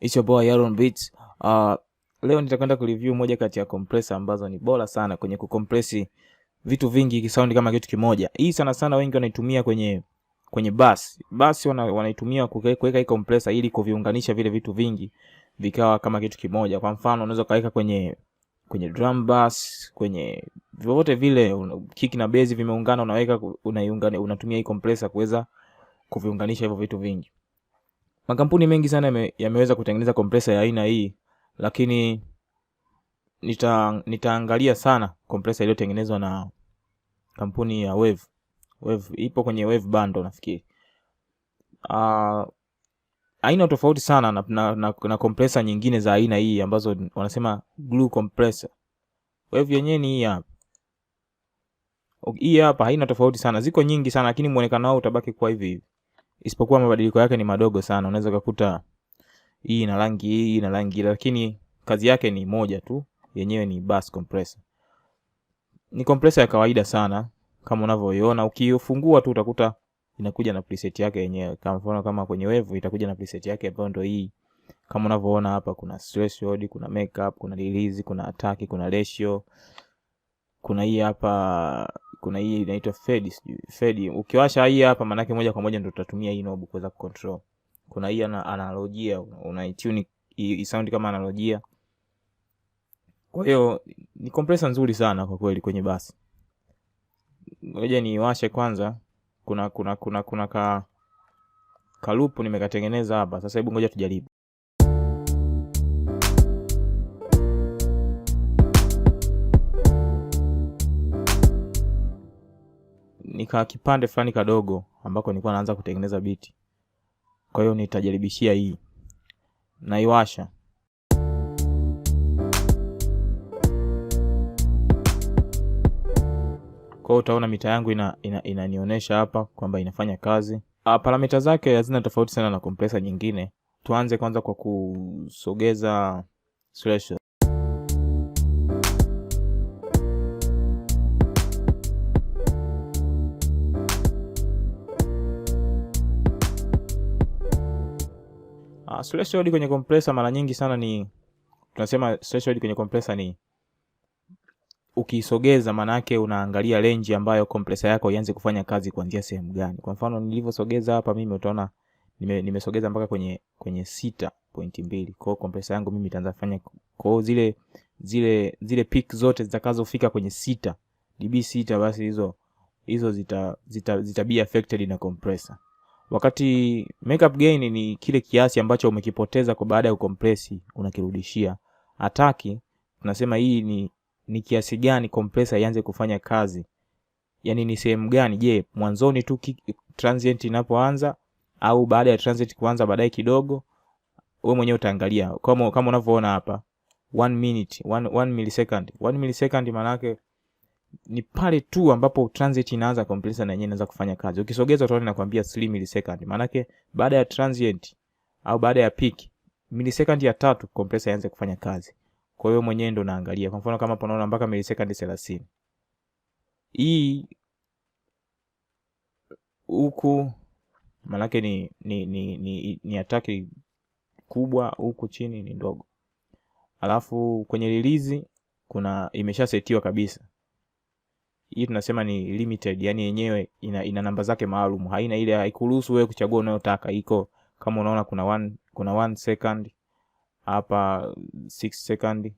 It's your boy Aaron Beats. Leo nitakwenda kureview moja kati ya compressor ambazo ni bora sana kwenye kukompresi vitu vingi kisound kama kitu kimoja. Hii sana sana wengi wanaitumia kwenye bass. Bass wanaitumia kuweka hii compressor ili kuviunganisha vile vitu vingi vikawa kama kitu kimoja. Kwa mfano unaweza kaweka kwenye drum bass, kwenye vyovyote vile kick na bass vimeungana, unatumia hii compressor kuweza kuviunganisha hivyo vitu vingi. Makampuni mengi sana yameweza kutengeneza compressor ya aina hii, lakini nitaangalia sana compressor iliyotengenezwa na kampuni ya Wave. Ipo kwenye Wave bundle nafikiri. Aina tofauti sana na compressor nyingine za aina hii ambazo wanasema glue compressor. Wave yenyewe ni hii hapa. Hii hapa haina tofauti sana. Ziko nyingi sana lakini muonekano wao utabaki kwa hivi. Isipokuwa mabadiliko yake ni madogo sana. Unaweza kukuta hii ina rangi hii ina rangi, lakini kazi yake ni moja tu, yenyewe ni bass compressor. Ni compressor ya kawaida sana kama unavyoiona. Ukifungua tu utakuta inakuja na preset yake yenyewe. Kama kwenye Wave itakuja na preset yake ambayo ndio hii. Kama unavyoona hapa kuna threshold, kuna makeup, kuna release, kuna attack, kuna ratio. Kuna hii hapa, kuna hii inaitwa fade. Ukiwasha hii hapa maana yake moja kwa moja ndio utatumia hii knob kuweza control. Kuna hii analogia, unaitune sound kama analogia. Kwa hiyo ni compressor nzuri sana kwa kweli kwenye bass. Ngoja niwashe kwanza. Kuna ka loop nimekatengeneza hapa. Sasa hebu ngoja tujaribu. Nika kipande fulani kadogo ambako nilikuwa naanza kutengeneza beat. Kwa hiyo nitajaribishia hii. Naiwasha. Kwa hiyo utaona mita yangu inanionyesha hapa kwamba inafanya kazi. Parameter zake hazina tofauti sana na compressor nyingine. Tuanze kwanza kwa kusogeza threshold. Threshold kwenye compressor mara nyingi sana tunasema threshold kwenye compressor ni ukisogeza, maana yake unaangalia range ambayo compressor yako ianze kufanya kazi kuanzia sehemu gani. Kwa mfano nilivyosogeza hapa mimi utaona nimesogeza mpaka kwenye 6.2. Kwa hiyo compressor yangu mimi itaanza kufanya kwa hiyo zile peak zote zitakazofika kwenye 6 dB 6, basi hizo zita be affected na compressor. Wakati makeup gain ni kile kiasi ambacho umekipoteza kwa baada ya ukompresi unakirudishia. Ataki tunasema hii ni kiasi gani compressor ianze kufanya kazi. Yaani ni sehemu gani, je, mwanzoni tu transient inapoanza au baada ya transient kuanza baadaye kidogo. Wewe mwenyewe utaangalia kama unavyoona hapa 1 minute 1 millisecond. 1 millisecond maana yake ni pale tu ambapo transient inaanza compressor na yenyewe inaanza kufanya kazi. Ukisogeza utaona inakwambia 3 millisecond. Maana yake baada ya transient au baada ya peak millisecond ya 3 compressor ianze kufanya kazi. Kwa hiyo mwenyewe ndo naangalia. Kwa mfano kama hapo unaona mpaka millisecond 30. Hii huku maana yake ni attack kubwa, huku chini ni ndogo. Alafu kwenye release kuna imeshasetiwa kabisa. Hii tunasema ni limited, yani yenyewe ina namba zake maalum. Haina ile, haikuruhusu wewe kuchagua unayotaka. Iko kama unaona kuna 1 second hapa, 6 second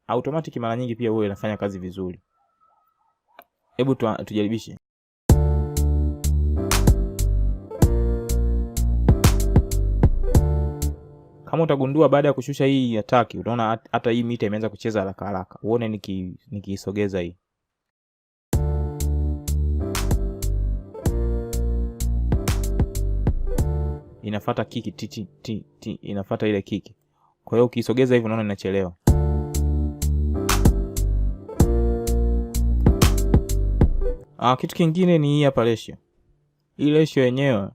automatic mara nyingi pia huwa inafanya kazi vizuri. Hebu tujaribishe. Kama utagundua baada ya kushusha hii attack, utaona hata hii mita imeanza kucheza haraka haraka. Uone nikiisogeza hii. Inafuata kiki ti inafuata ile kiki. Kwa hiyo ukisogeza hivi unaona inachelewa. Kitu kingine ni hii hapa ratio. Hii ratio yenyewe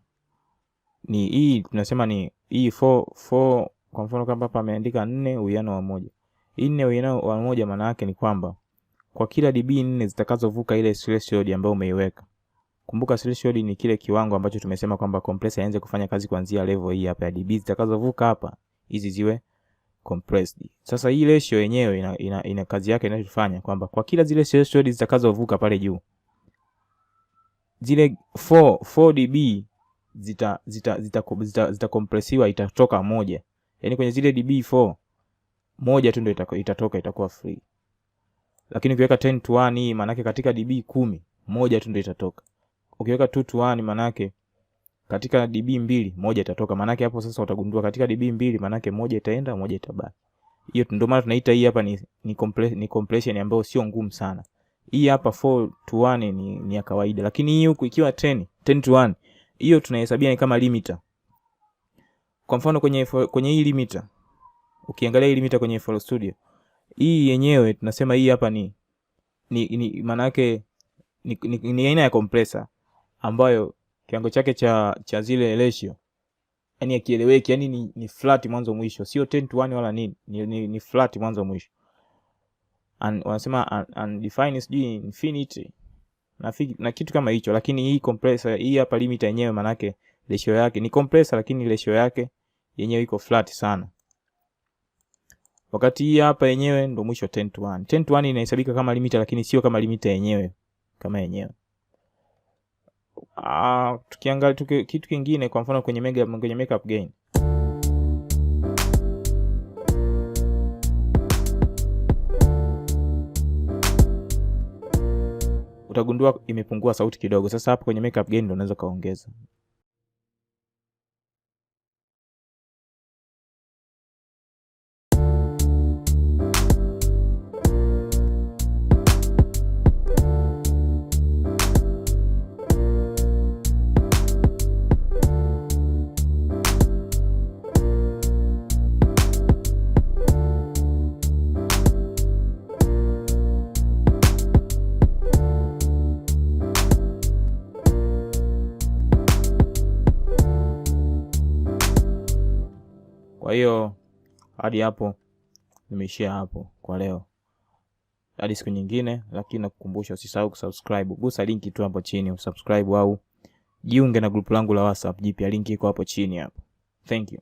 ni hii tunasema ni hii 4. Kwa mfano kama hapa ameandika 4 uwiano wa 1. Hii 4 uwiano wa 1 maana yake ni kwamba kwa kila dB 4 zitakazovuka ile threshold ambayo umeiweka Kumbuka threshold ni kile kiwango ambacho tumesema kwamba compressor ianze kufanya kazi kuanzia level hii hapa ya dB zitakazovuka hapa hizi ziwe compressed. Sasa hii ratio yenyewe ina kazi yake inayofanya kwamba kwa kila zile threshold zitakazovuka pale juu, zile 4 dB zita compressiwa, itatoka moja. Yaani kwenye zile dB 4 moja tu ndio itatoka, itakuwa free. Lakini ukiweka 10 to 1 hii maana yake katika dB 10 moja tu ndio itatoka. Ukiweka 2 to 1 maana yake katika dB 2 moja itatoka. Maana yake hapo sasa utagundua katika dB 2 maana yake moja itaenda, moja itabaki. Hiyo ndio maana tunaita hii hapa ni compression ambayo sio ngumu sana. Hii hapa 4 to 1 ni ya kawaida, lakini hii huku ikiwa 10 to 1 hiyo tunahesabia ni kama limiter. Kwa mfano kwenye hii limiter, ukiangalia hii limiter kwenye FL Studio, hii yenyewe tunasema hii hapa ni maana yake ni aina ya compressor ambayo kiwango chake cha zile ratio yani akieleweki, yani ni flat mwanzo mwisho, sio 10 to 1 wala nini, ni flat mwanzo mwisho. Wanasema undefined sijui infinity na kitu kama hicho. Lakini hii compressor hii hapa limiter yenyewe maana yake ratio yake ni compressor, lakini ratio yake yenyewe iko flat sana. Wakati hii hapa yenyewe ndo mwisho 10 to 1. 10 to 1 inahesabika kama limiter, lakini sio kama limiter yenyewe kama yenyewe. Tukiangalia kitu kingine, kwa mfano kwenye makeup gain, utagundua imepungua sauti kidogo. Sasa hapa kwenye makeup gain ndo unaweza kaongeza. Kwa hiyo hadi hapo nimeishia hapo kwa leo. Hadi siku nyingine, lakini nakukumbusha usisahau kusubscribe. Gusa linki tu hapo chini usubscribe au jiunge na group langu la WhatsApp jipya, linki iko hapo chini hapo. Thank you.